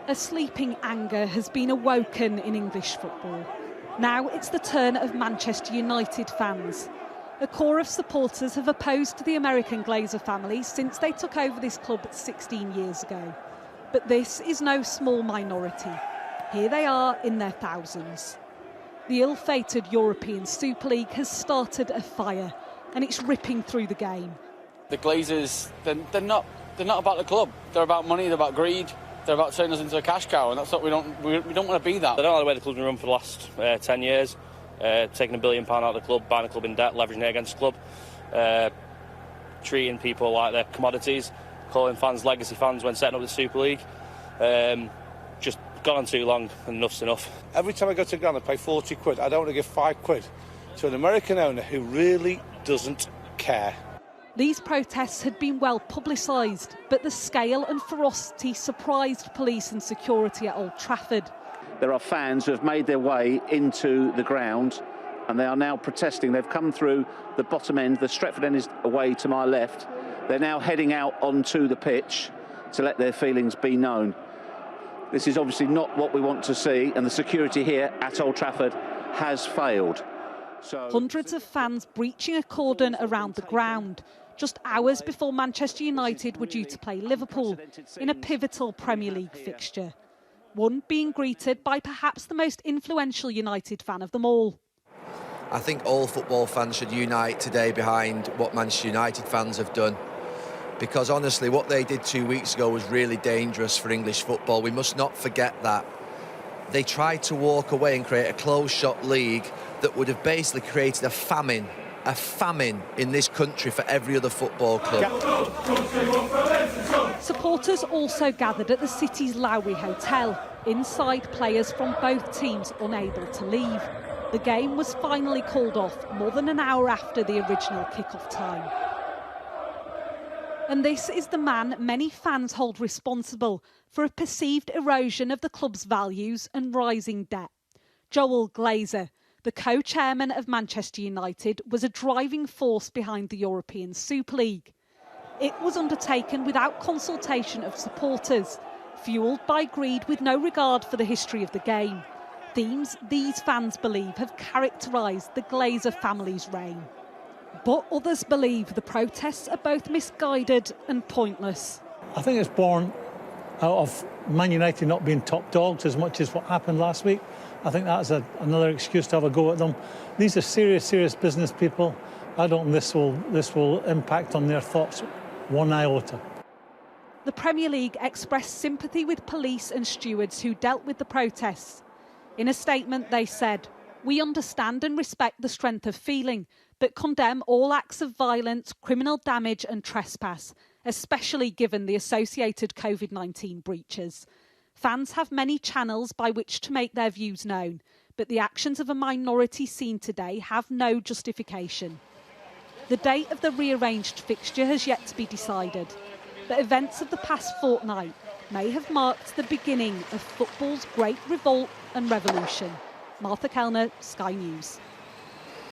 A sleeping anger has been awoken in English football. Now it's the turn of Manchester United fans. A core of supporters have opposed the American Glazer family since they took over this club 16 years ago. But this is no small minority. Here they are in their thousands. The ill-fated European Super League has started a fire, and it's ripping through the game. The Glazers, they're not about the club. They're about money, they're about greed. They're about turning us into a cash cow, and that's what we don't want to be that. They don't like the way the club's been run for the last 10 years, taking £1 billion out of the club, buying the club in debt, leveraging it against the club, treating people like they're commodities, calling fans legacy fans when setting up the Super League. Just gone on too long, and enough's enough. Every time I go to ground, I pay 40 quid. I don't want to give 5 quid to an American owner who really doesn't care. These protests had been well publicised, but the scale and ferocity surprised police and security at Old Trafford. There are fans who have made their way into the ground and they are now protesting. They've come through the bottom end. The Stretford end is away to my left. They're now heading out onto the pitch to let their feelings be known. This is obviously not what we want to see, and the security here at Old Trafford has failed. Hundreds of fans breaching a cordon around the ground, just hours before Manchester United were due to play Liverpool in a pivotal Premier League fixture. One being greeted by perhaps the most influential United fan of them all. I think all football fans should unite today behind what Manchester United fans have done. Because honestly, what they did 2 weeks ago was really dangerous for English football. We must not forget that. They tried to walk away and create a closed-shop league that would have basically created a famine in this country for every other football club. Supporters also gathered at the city's Lowry Hotel, inside players from both teams unable to leave. The game was finally called off more than an hour after the original kick-off time. And this is the man many fans hold responsible for a perceived erosion of the club's values and rising debt. Joel Glazer, the co-chairman of Manchester United, was a driving force behind the European Super League. It was undertaken without consultation of supporters, fuelled by greed with no regard for the history of the game. Themes these fans believe have characterised the Glazer family's reign. But others believe the protests are both misguided and pointless. I think it's born out of Man United not being top dogs as much as what happened last week. I think that's another excuse to have a go at them. These are serious business people. I don't think this will impact on their thoughts one iota. The Premier League expressed sympathy with police and stewards who dealt with the protests. In a statement, they said, "We understand and respect the strength of feeling, but condemn all acts of violence, criminal damage and trespass, especially given the associated COVID-19 breaches. Fans have many channels by which to make their views known, but the actions of a minority seen today have no justification." The date of the rearranged fixture has yet to be decided, but events of the past fortnight may have marked the beginning of football's great revolt and revolution. Martha Kellner, Sky News.